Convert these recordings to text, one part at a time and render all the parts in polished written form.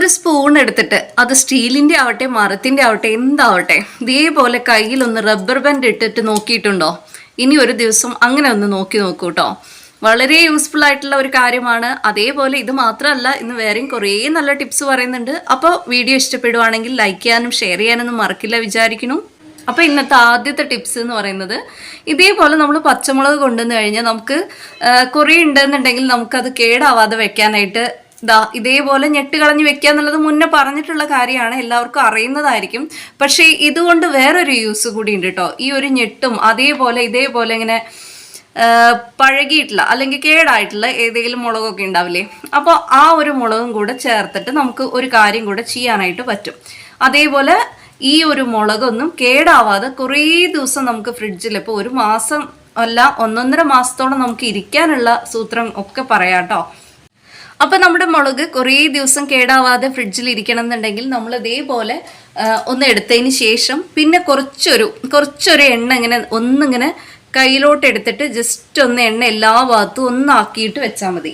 ഒരു സ്പൂൺ എടുത്തിട്ട് അത് സ്റ്റീലിന്റെ ആവട്ടെ മരത്തിന്റെ ആവട്ടെ എന്താവട്ടെ ഇതേപോലെ കയ്യിലൊന്ന് റബ്ബർ ബാൻഡ് ഇട്ടിട്ട് നോക്കിയിട്ടുണ്ടോ? ഇനി ഒരു ദിവസം അങ്ങനെ ഒന്ന് നോക്കി നോക്കൂ കേട്ടോ. വളരെ യൂസ്ഫുൾ ആയിട്ടുള്ള ഒരു കാര്യമാണ്. അതേപോലെ ഇത് മാത്രമല്ല, ഇന്ന് വേറെയും കുറേ നല്ല ടിപ്സ് പറയുന്നുണ്ട്. അപ്പോൾ വീഡിയോ ഇഷ്ടപ്പെടുവാണെങ്കിൽ ലൈക്ക് ചെയ്യാനും ഷെയർ ചെയ്യാനൊന്നും മറക്കില്ല വിചാരിക്കുന്നു. അപ്പോൾ ഇന്നത്തെ ആദ്യത്തെ ടിപ്സ് എന്ന് പറയുന്നത്, ഇതേപോലെ നമ്മൾ പച്ചമുളക് കൊണ്ടുവന്ന് കഴിഞ്ഞാൽ നമുക്ക് കുറേ ഉണ്ടെന്നുണ്ടെങ്കിൽ നമുക്കത് കേടാവാതെ വെക്കാനായിട്ട് ഇതേപോലെ ഞെട്ട് കളഞ്ഞ് വെക്കുക എന്നുള്ളത് മുന്നേ പറഞ്ഞിട്ടുള്ള കാര്യമാണ്, എല്ലാവർക്കും അറിയുന്നതായിരിക്കും. പക്ഷേ ഇതുകൊണ്ട് വേറൊരു യൂസ് കൂടി ഉണ്ട് കേട്ടോ. ഈ ഒരു ഞെട്ടും ഇതേപോലെ ഇങ്ങനെ പഴകിയിട്ടുള്ള അല്ലെങ്കിൽ കേടായിട്ടുള്ള ഏതെങ്കിലും മുളകൊക്കെ ഉണ്ടാവില്ലേ, അപ്പോൾ ആ ഒരു മുളകും കൂടെ ചേർത്തിട്ട് നമുക്ക് ഒരു കാര്യം കൂടെ ചെയ്യാനായിട്ട് പറ്റും. അതേപോലെ ഈ ഒരു മുളകൊന്നും കേടാവാതെ കുറേ ദിവസം നമുക്ക് ഫ്രിഡ്ജിൽ, ഇപ്പോൾ ഒരു മാസം അല്ല 1.5 മാസത്തോളം നമുക്ക് ഇരിക്കാനുള്ള സൂത്രം ഒക്കെ പറയാം കേട്ടോ. അപ്പം നമ്മുടെ മുളക് കുറേ ദിവസം കേടാവാതെ ഫ്രിഡ്ജിൽ ഇരിക്കണം എന്നുണ്ടെങ്കിൽ നമ്മൾ ഇതേപോലെ ഒന്ന് എടുത്തതിന് ശേഷം പിന്നെ കുറച്ചൊരു എണ്ണ ഒന്നിങ്ങനെ കയ്യിലോട്ട് എടുത്തിട്ട് ജസ്റ്റ് ഒന്ന് എണ്ണ എല്ലാ ഭാഗത്തും ഒന്നാക്കിയിട്ട് വെച്ചാൽ മതി.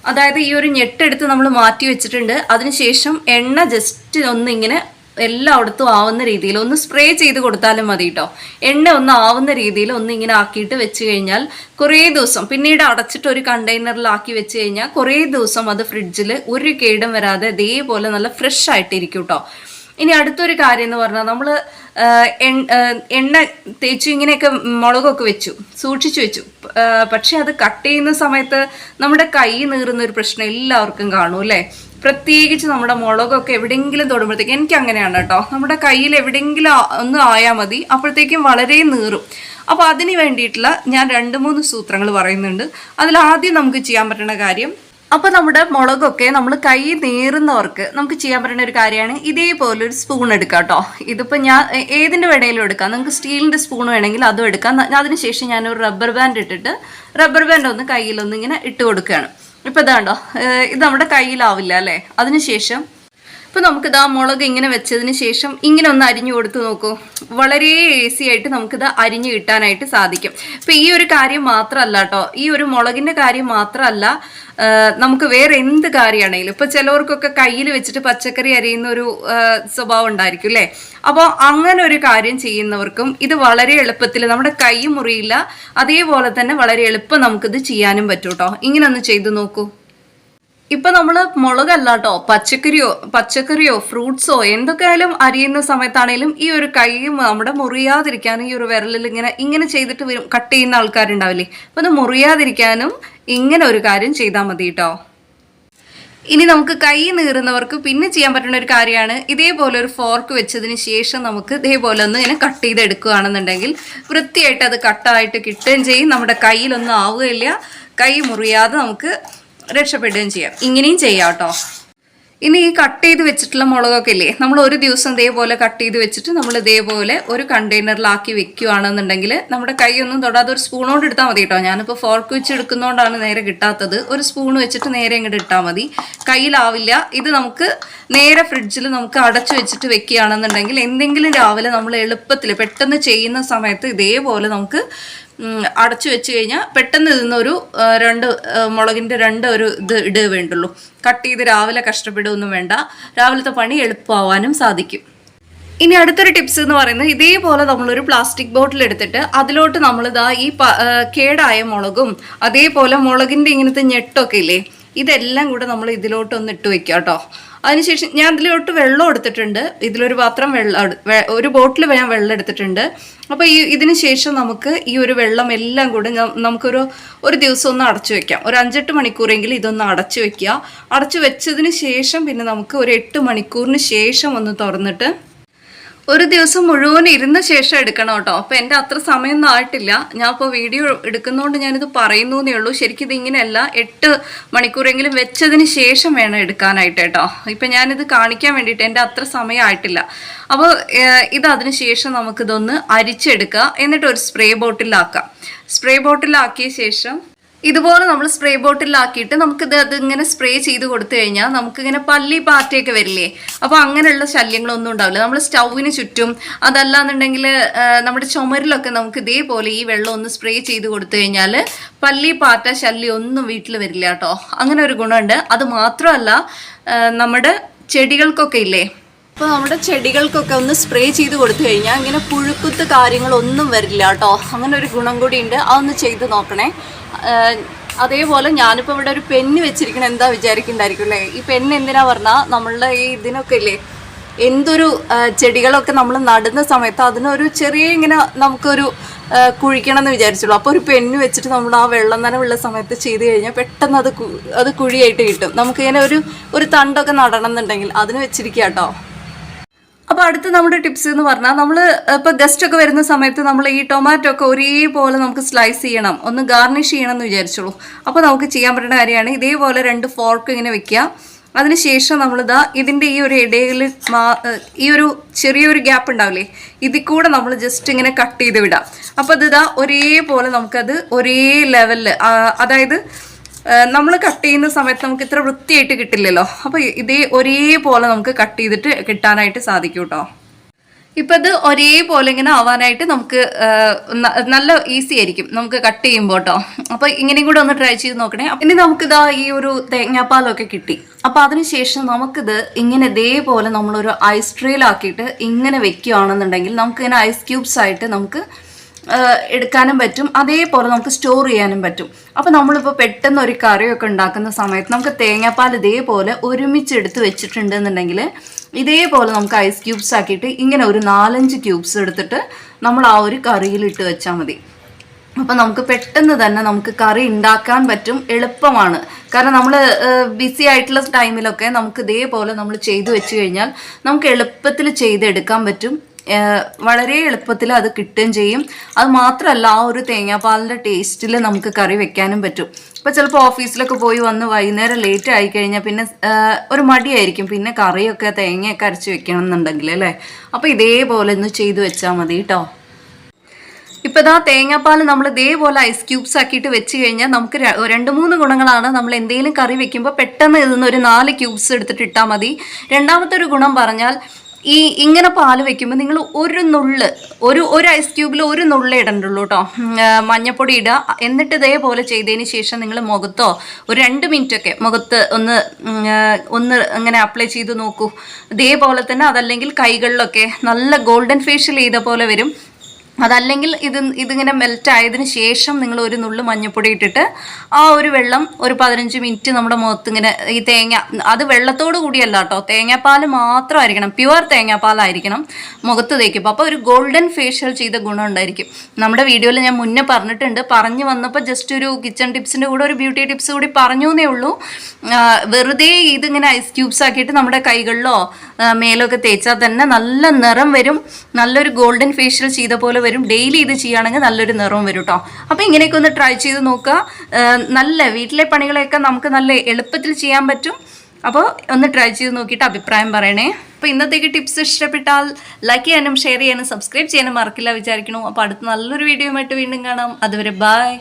അതായത് ഈ ഒരു ഞെട്ടെടുത്ത് നമ്മൾ മാറ്റി വെച്ചിട്ടുണ്ട്. അതിനുശേഷം എണ്ണ ജസ്റ്റ് ഒന്നിങ്ങനെ എല്ലായിടത്തും ആവുന്ന രീതിയിൽ ഒന്ന് സ്പ്രേ ചെയ്ത് കൊടുത്താലും മതി കേട്ടോ. എണ്ണ ഒന്ന് ആവുന്ന രീതിയിൽ ഒന്നിങ്ങനെ ആക്കിയിട്ട് വെച്ച് കഴിഞ്ഞാൽ കുറേ ദിവസം, പിന്നീട് അടച്ചിട്ട് ഒരു കണ്ടെയ്നറിലാക്കി വെച്ച് കഴിഞ്ഞാൽ കുറേ ദിവസം അത് ഫ്രിഡ്ജിൽ ഒരു കേടും വരാതെ ഇതേപോലെ നല്ല ഫ്രഷ് ആയിട്ടിരിക്കും കേട്ടോ. ഇനി അടുത്തൊരു കാര്യം എന്ന് പറഞ്ഞാൽ, നമ്മൾ എണ്ണ തേച്ചു ഇങ്ങനെയൊക്കെ മുളകൊക്കെ സൂക്ഷിച്ചു വെച്ചു, പക്ഷെ അത് കട്ട് ചെയ്യുന്ന സമയത്ത് നമ്മുടെ കൈ നീറുന്ന ഒരു പ്രശ്നം എല്ലാവർക്കും കാണും അല്ലേ? പ്രത്യേകിച്ച് നമ്മുടെ മുളകൊക്കെ എവിടെയെങ്കിലും തൊടുമ്പോഴത്തേക്കും, എനിക്ക് അങ്ങനെയാണ് കേട്ടോ, നമ്മുടെ കയ്യിൽ എവിടെയെങ്കിലും ഒന്ന് ആയാൽ മതി, അപ്പോഴത്തേക്കും വളരെ നീറും. അപ്പോൾ അതിന് വേണ്ടിയിട്ടുള്ള ഞാൻ 2-3 സൂത്രങ്ങൾ പറയുന്നുണ്ട്. അതിലാദ്യം നമുക്ക് ചെയ്യാൻ പറ്റുന്ന കാര്യം, അപ്പോൾ നമ്മുടെ മുളകൊക്കെ നമ്മൾ കൈ നീറുന്നവർക്ക് നമുക്ക് ചെയ്യാൻ പറ്റുന്ന ഒരു കാര്യമാണ് ഇതേപോലെ ഒരു സ്പൂൺ എടുക്കുക കേട്ടോ. ഇതിപ്പോൾ ഞാൻ ഏതിൻ്റെ വേണമെങ്കിലും എടുക്കാം, നിങ്ങൾക്ക് സ്റ്റീലിൻ്റെ സ്പൂൺ വേണമെങ്കിൽ അതും എടുക്കാം. അതിനുശേഷം ഞാനൊരു റബ്ബർ ബാൻഡ് ഇട്ടിട്ട് റബ്ബർ ബാൻഡ് ഒന്ന് കയ്യിലൊന്ന് ഇങ്ങനെ ഇട്ട് കൊടുക്കുകയാണ്. ഇപ്പോൾ ഇതാണ്ടോ, ഇത് നമ്മുടെ കയ്യിലാവില്ല അല്ലേ? അതിനുശേഷം ഇപ്പോൾ നമുക്കിത് ആ മുളക് ഇങ്ങനെ വെച്ചതിന് ശേഷം ഇങ്ങനെ ഒന്ന് അരിഞ്ഞു കൊടുത്ത് നോക്കൂ. വളരെ ഈസി ആയിട്ട് നമുക്കിത് അരിഞ്ഞു കിട്ടാനായിട്ട് സാധിക്കും. ഇപ്പം ഈ ഒരു കാര്യം മാത്രമല്ല കേട്ടോ, ഈ ഒരു മുളകിൻ്റെ കാര്യം മാത്രമല്ല, നമുക്ക് വേറെ എന്ത് കാര്യമാണെങ്കിലും, ഇപ്പോൾ ചിലവർക്കൊക്കെ കയ്യിൽ വെച്ചിട്ട് പച്ചക്കറി അരിയുന്ന ഒരു സ്വഭാവം ഉണ്ടായിരിക്കും അല്ലേ? അപ്പോൾ അങ്ങനെ ഒരു കാര്യം ചെയ്യുന്നവർക്കും ഇത് വളരെ എളുപ്പത്തിൽ, നമ്മുടെ കൈ മുറിയില്ല, അതേപോലെ തന്നെ വളരെ എളുപ്പം നമുക്കിത് ചെയ്യാനും പറ്റും കേട്ടോ. ഇങ്ങനെ ഒന്ന് ചെയ്തു നോക്കൂ. ഇപ്പൊ നമ്മൾ മുളകല്ല കേട്ടോ, പച്ചക്കറിയോ ഫ്രൂട്ട്സോ എന്തൊക്കെയായാലും അരിയുന്ന സമയത്താണേലും ഈ ഒരു കൈ നമ്മുടെ മുറിയാതിരിക്കാനും ഈ ഒരു വിരലിൽ ഇങ്ങനെ ചെയ്തിട്ട് വരും കട്ട് ചെയ്യുന്ന ആൾക്കാരുണ്ടാവില്ലേ, അപ്പൊ അത് മുറിയാതിരിക്കാനും ഇങ്ങനെ ഒരു കാര്യം ചെയ്താൽ മതി കേട്ടോ. ഇനി നമുക്ക് കൈ നീറുന്നവർക്ക് പിന്നെ ചെയ്യാൻ പറ്റുന്ന ഒരു കാര്യമാണ്, ഇതേപോലെ ഒരു ഫോർക്ക് വെച്ചതിന് ശേഷം നമുക്ക് ഇതേപോലെ ഒന്ന് ഇങ്ങനെ കട്ട് ചെയ്തെടുക്കുകയാണെന്നുണ്ടെങ്കിൽ വൃത്തിയായിട്ട് അത് കട്ടായിട്ട് കിട്ടുകയും ചെയ്യും, നമ്മുടെ കയ്യിലൊന്നും ആവുകയില്ല, കൈ മുറിയാതെ നമുക്ക് രക്ഷപ്പെടുകയും ചെയ്യാം. ഇങ്ങനെയും ചെയ്യാം കേട്ടോ. ഇനി ഈ കട്ട് ചെയ്ത് വെച്ചിട്ടുള്ള മുളകൊക്കെ ഇല്ലേ, നമ്മൾ ഒരു ദിവസം ഇതേപോലെ കട്ട് ചെയ്ത് വെച്ചിട്ട് നമ്മൾ ഇതേപോലെ ഒരു കണ്ടെയ്നറിലാക്കി വെക്കുകയാണെന്നുണ്ടെങ്കിൽ നമ്മുടെ കൈ ഒന്നും തൊടാതെ ഒരു സ്പൂൺ കൊണ്ട് എടുത്താൽ മതി കേട്ടോ. ഞാനിപ്പോൾ ഫോർക്ക് വെച്ച് എടുക്കുന്നതുകൊണ്ടാണ് നേരെ കിട്ടാത്തത്. ഒരു സ്പൂൺ വെച്ചിട്ട് നേരെ ഇങ്ങോട്ട് ഇട്ടാൽ മതി, കയ്യിലാവില്ല. ഇത് നമുക്ക് നേരെ ഫ്രിഡ്ജിൽ നമുക്ക് അടച്ചു വെച്ചിട്ട് വെക്കുകയാണെന്നുണ്ടെങ്കിൽ എന്തെങ്കിലും രാവിലെ നമ്മൾ എളുപ്പത്തിൽ പെട്ടെന്ന് ചെയ്യുന്ന സമയത്ത് ഇതേപോലെ നമുക്ക് അടച്ചു വെച്ച് കഴിഞ്ഞാൽ പെട്ടെന്ന് ഇതിന്നൊരു മുളകിൻ്റെ ഒരു ഇത് വേണ്ടുള്ളൂ. കട്ട് ചെയ്ത് രാവിലെ കഷ്ടപ്പെടുകയൊന്നും വേണ്ട, രാവിലത്തെ പണി എളുപ്പമാവാനും സാധിക്കും. ഇനി അടുത്തൊരു ടിപ്സ് എന്ന് പറയുന്നത്, ഇതേപോലെ നമ്മളൊരു പ്ലാസ്റ്റിക് ബോട്ടിൽ എടുത്തിട്ട് അതിലോട്ട് നമ്മളിതാ ഈ കേടായ മുളകും അതേപോലെ മുളകിൻ്റെ ഇങ്ങനത്തെ ഞെട്ടൊക്കെ ഇല്ലേ, ഇതെല്ലാം കൂടെ നമ്മൾ ഇതിലോട്ടൊന്ന് ഇട്ട് വെക്കുക കേട്ടോ. അതിനുശേഷം ഞാൻ ഇതിലോട്ട് വെള്ളം എടുത്തിട്ടുണ്ട്, ഇതിലൊരു പാത്രം ഒരു ബോട്ടിൽ ഞാൻ വെള്ളം എടുത്തിട്ടുണ്ട്. അപ്പോൾ ഇതിന് ശേഷം നമുക്ക് ഈ ഒരു വെള്ളം എല്ലാം കൂടെ ഒരു ദിവസം ഒന്ന് അടച്ചു വെക്കാം. ഒരു 5-8 മണിക്കൂറെങ്കിലും ഇതൊന്ന് അടച്ചു വെക്കുക. അടച്ചു വെച്ചതിന് ശേഷം പിന്നെ നമുക്ക് ഒരു 8 മണിക്കൂറിന് ശേഷം ഒന്ന് തുറന്നിട്ട് ഒരു ദിവസം മുഴുവൻ ഇരുന്ന ശേഷം എടുക്കണം കേട്ടോ. അപ്പോൾ എൻ്റെ അത്ര സമയമൊന്നും ആയിട്ടില്ല, ഞാൻ ഇപ്പോൾ വീഡിയോ എടുക്കുന്നതുകൊണ്ട് ഞാനിത് പറയുന്നു എന്നേ ഉള്ളൂ. ശരിക്കും ഇത് ഇങ്ങനെയല്ല, 8 മണിക്കൂറെങ്കിലും വെച്ചതിന് ശേഷം വേണം എടുക്കാനായിട്ട് കേട്ടോ. ഇപ്പം ഞാനിത് കാണിക്കാൻ വേണ്ടിയിട്ട് എൻ്റെ അത്ര സമയമായിട്ടില്ല. അപ്പോൾ ഇത് അതിന് ശേഷം നമുക്കിതൊന്ന് അരിച്ചെടുക്കുക, എന്നിട്ട് ഒരു സ്പ്രേ ബോട്ടിലാക്കാം. സ്പ്രേ ബോട്ടിലാക്കിയ ശേഷം ഇതുപോലെ നമ്മൾ സ്പ്രേ ബോട്ടിലാക്കിയിട്ട് നമുക്കിത് അതിങ്ങനെ സ്പ്രേ ചെയ്ത് കൊടുത്തു കഴിഞ്ഞാൽ നമുക്കിങ്ങനെ പല്ലി പാറ്റയൊക്കെ വരില്ലേ, അപ്പോൾ അങ്ങനെയുള്ള ശല്യങ്ങളൊന്നും ഉണ്ടാവില്ല. നമ്മൾ സ്റ്റൗവിന് ചുറ്റും അതല്ലാന്നുണ്ടെങ്കിൽ നമ്മുടെ ചുമരിലൊക്കെ നമുക്ക് ഇതേപോലെ ഈ വെള്ളം ഒന്ന് സ്പ്രേ ചെയ്ത് കൊടുത്തു കഴിഞ്ഞാൽ പല്ലി പാറ്റ ശല്യം ഒന്നും വീട്ടിൽ വരില്ല കേട്ടോ. അങ്ങനെ ഒരു ഗുണമുണ്ട്. അത് മാത്രമല്ല, നമ്മുടെ ചെടികൾക്കൊക്കെ ഇല്ലേ, അപ്പോൾ നമ്മുടെ ചെടികൾക്കൊക്കെ ഒന്ന് സ്പ്രേ ചെയ്ത് കൊടുത്തു കഴിഞ്ഞാൽ ഇങ്ങനെ പുഴുക്കുത്ത് കാര്യങ്ങളൊന്നും വരില്ല കേട്ടോ. അങ്ങനെ ഒരു ഗുണം കൂടി ഉണ്ട്, അതൊന്ന് ചെയ്ത് നോക്കണേ. അതേപോലെ ഞാനിപ്പോൾ ഇവിടെ ഒരു പെന്ന് വെച്ചിരിക്കണം, എന്താ വിചാരിക്കുന്നുണ്ടായിരിക്കും അല്ലേ? ഈ പെന്ന് എന്തിനാ പറഞ്ഞാൽ നമ്മളുടെ ഈ ഇതിനൊക്കെ ഇല്ലേ, എന്തൊരു ചെടികളൊക്കെ നമ്മൾ നടുന്ന സമയത്ത് അതിനൊരു ചെറിയ ഇങ്ങനെ നമുക്കൊരു കുഴിക്കണം എന്ന് വിചാരിച്ചുള്ളൂ. അപ്പോൾ ഒരു പെന്ന് വെച്ചിട്ട് നമ്മൾ ആ വെള്ളം നനവുള്ള സമയത്ത് ചെയ്ത് കഴിഞ്ഞാൽ പെട്ടെന്ന് അത് കുഴിയായിട്ട് കിട്ടും. നമുക്കിങ്ങനെ ഒരു തണ്ടൊക്കെ നടണം എന്നുണ്ടെങ്കിൽ അതിന് വെച്ചിരിക്കുക കേട്ടോ. അപ്പോൾ അടുത്ത് നമ്മുടെ ടിപ്സ് എന്ന് പറഞ്ഞാൽ, നമ്മൾ ഇപ്പോൾ ഗസ്റ്റ് ഒക്കെ വരുന്ന സമയത്ത് നമ്മൾ ഈ ടൊമാറ്റോ ഒക്കെ ഒരേപോലെ നമുക്ക് സ്ലൈസ് ചെയ്യണം, ഒന്ന് ഗാർണിഷ് ചെയ്യണം എന്ന് വിചാരിച്ചോളൂ. അപ്പോൾ നമുക്ക് ചെയ്യാൻ പറ്റുന്ന കാര്യമാണ് ഇതേപോലെ 2 ഫോർക്ക് ഇങ്ങനെ വെക്കുക. അതിനുശേഷം നമ്മളിതാ ഇതിൻ്റെ ഈ ഒരു ഇടയിൽ ഈ ഒരു ചെറിയൊരു ഗ്യാപ്പ് ഉണ്ടാവില്ലേ, ഇതിൽ കൂടെ നമ്മൾ ജസ്റ്റ് ഇങ്ങനെ കട്ട് ചെയ്ത് വിടാം. അപ്പോൾ അതിതാ ഒരേപോലെ നമുക്കത് ഒരേ ലെവലിൽ, അതായത് നമ്മൾ കട്ട് ചെയ്യുന്ന സമയത്ത് നമുക്ക് ഇത്ര വൃത്തിയായിട്ട് കിട്ടില്ലല്ലോ. അപ്പോൾ ഇതേ ഒരേപോലെ നമുക്ക് കട്ട് ചെയ്തിട്ട് കിട്ടാനായിട്ട് സാധിക്കും കേട്ടോ. ഇപ്പം ഇത് ഒരേപോലെ ഇങ്ങനെ ആവാനായിട്ട് നമുക്ക് നല്ല ഈസി ആയിരിക്കും നമുക്ക് കട്ട് ചെയ്യുമ്പോൾ കേട്ടോ. അപ്പോൾ ഇങ്ങനെയും കൂടെ ഒന്ന് ട്രൈ ചെയ്ത് നോക്കണേ. ഇനി നമുക്കിതാ ഈ ഒരു തേങ്ങാപ്പാലൊക്കെ കിട്ടി. അപ്പോൾ അതിനുശേഷം നമുക്കിത് ഇങ്ങനെ ഇതേപോലെ നമ്മളൊരു ഐസ് ട്രേയിലാക്കിയിട്ട് ഇങ്ങനെ വെക്കുകയാണെന്നുണ്ടെങ്കിൽ നമുക്കിങ്ങനെ ഐസ് ക്യൂബ്സ് ആയിട്ട് നമുക്ക് എടുക്കാനും പറ്റും, അതേപോലെ നമുക്ക് സ്റ്റോർ ചെയ്യാനും പറ്റും. അപ്പോൾ നമ്മളിപ്പോൾ പെട്ടെന്ന് ഒരു കറിയൊക്കെ ഉണ്ടാക്കുന്ന സമയത്ത് നമുക്ക് തേങ്ങാപ്പാൽ ഇതേപോലെ ഒരുമിച്ചെടുത്ത് വെച്ചിട്ടുണ്ട് എന്നുണ്ടെങ്കിൽ ഇതേപോലെ നമുക്ക് ഐസ് ക്യൂബ്സ് ആക്കിയിട്ട് ഇങ്ങനെ ഒരു 4-5 ക്യൂബ്സ് എടുത്തിട്ട് നമ്മൾ ആ ഒരു കറിയിലിട്ട് വെച്ചാൽ മതി. അപ്പോൾ നമുക്ക് പെട്ടെന്ന് തന്നെ നമുക്ക് കറി ഉണ്ടാക്കാൻ പറ്റും, എളുപ്പമാണ്. കാരണം നമ്മൾ ബിസി ആയിട്ടുള്ള ടൈമിലൊക്കെ നമുക്ക് ഇതേപോലെ നമ്മൾ ചെയ്ത് വെച്ച് കഴിഞ്ഞാൽ നമുക്ക് എളുപ്പത്തിൽ ചെയ്തെടുക്കാൻ പറ്റും, വളരെ എളുപ്പത്തിൽ അത് കിട്ടുകയും ചെയ്യും. അത് മാത്രമല്ല ആ ഒരു തേങ്ങാപ്പാലിൻ്റെ ടേസ്റ്റിൽ നമുക്ക് കറി വെക്കാനും പറ്റും. ഇപ്പോൾ ചിലപ്പോൾ ഓഫീസിലൊക്കെ പോയി വന്ന് വൈകുന്നേരം ലേറ്റ് ആയിക്കഴിഞ്ഞാൽ പിന്നെ ഒരു മടിയായിരിക്കും പിന്നെ കറിയൊക്കെ തേങ്ങയൊക്കെ അരച്ച് വെക്കണം എന്നുണ്ടെങ്കിൽ അല്ലേ. അപ്പോൾ ഇതേപോലെ ഒന്ന് ചെയ്ത് വെച്ചാൽ മതി കേട്ടോ. ഇപ്പോൾ ഇതാ തേങ്ങാപ്പാൽ നമ്മൾ ഇതേപോലെ ഐസ് ക്യൂബ്സ് ആക്കിയിട്ട് വെച്ച് കഴിഞ്ഞാൽ നമുക്ക് 2-3 ഗുണങ്ങളാണ്. നമ്മൾ എന്തെങ്കിലും കറി വെക്കുമ്പോൾ പെട്ടെന്ന് ഇതിൽ ഒരു 4 ക്യൂബ്സ് എടുത്തിട്ട് ഇട്ടാൽ മതി. രണ്ടാമത്തെ ഒരു ഗുണം പറഞ്ഞാൽ ഇങ്ങനെ പാല് വെക്കുമ്പോൾ നിങ്ങൾ ഒരു ഐസ് ക്യൂബിൽ ഒരു നുള്ളേ ഇടണ്ടുള്ളൂ കേട്ടോ. മഞ്ഞപ്പൊടി ഇടുക. എന്നിട്ട് ഇതേപോലെ ചെയ്തതിന് ശേഷം നിങ്ങൾ മുഖത്തോ ഒരു 2 മിനിറ്റൊക്കെ മുഖത്ത് ഒന്ന് അങ്ങനെ അപ്ലൈ ചെയ്ത് നോക്കൂ. ഇതേപോലെ തന്നെ, അതല്ലെങ്കിൽ കൈകളിലൊക്കെ നല്ല ഗോൾഡൻ ഫേഷ്യൽ ചെയ്ത പോലെ വരും. അതല്ലെങ്കിൽ ഇതിങ്ങനെ മെൽറ്റ് ആയതിനു ശേഷം നിങ്ങൾ ഒരു നുള്ളു മഞ്ഞപ്പൊടി ഇട്ടിട്ട് ആ ഒരു വെള്ളം ഒരു 15 മിനിറ്റ് നമ്മുടെ മുഖത്ത് ഇങ്ങനെ ഈ തേങ്ങ, അത് വെള്ളത്തോട് കൂടിയല്ല കേട്ടോ, തേങ്ങാപ്പാൽ മാത്രമായിരിക്കണം, പ്യുവർ തേങ്ങാപ്പാലായിരിക്കണം മുഖത്ത് തേക്കുമ്പോൾ. അപ്പോൾ ഒരു ഗോൾഡൻ ഫേഷ്യൽ ചെയ്ത ഗുണം ഉണ്ടായിരിക്കും. നമ്മുടെ വീഡിയോയിൽ ഞാൻ മുന്നേ പറഞ്ഞിട്ടുണ്ട്, പറഞ്ഞു വന്നപ്പോൾ ജസ്റ്റ് ഒരു കിച്ചൺ ടിപ്സിൻ്റെ കൂടെ ഒരു ബ്യൂട്ടി ടിപ്സ് കൂടി പറഞ്ഞു എന്നേ ഉള്ളൂ. വെറുതെ ഇതിങ്ങനെ ഐസ് ക്യൂബ്സ് ആക്കിയിട്ട് നമ്മുടെ കൈകളിലോ മേലൊക്കെ തേച്ചാൽ തന്നെ നല്ല നിറം വരും, നല്ലൊരു ഗോൾഡൻ ഫേഷ്യൽ ചെയ്ത പോലെ വരും. ഡെയിലി ഇത് ചെയ്യുകയാണെങ്കിൽ നല്ലൊരു നിറവും വരും കേട്ടോ. അപ്പോൾ ഇങ്ങനെയൊക്കെ ഒന്ന് ട്രൈ ചെയ്ത് നോക്കുക. നല്ല വീട്ടിലെ പണികളെയൊക്കെ നമുക്ക് നല്ല എളുപ്പത്തിൽ ചെയ്യാൻ പറ്റും. അപ്പോൾ ഒന്ന് ട്രൈ ചെയ്ത് നോക്കിയിട്ട് അഭിപ്രായം പറയണേ. അപ്പോൾ ഇന്നത്തേക്ക് ടിപ്സ് ഇഷ്ടപ്പെട്ടാൽ ലൈക്ക് ചെയ്യാനും ഷെയർ ചെയ്യാനും സബ്സ്ക്രൈബ് ചെയ്യാനും മറക്കില്ല വിചാരിക്കണു. അപ്പോൾ അടുത്ത നല്ലൊരു വീഡിയോയുമായിട്ട് വീണ്ടും കാണാം. അതുവരെ ബൈ.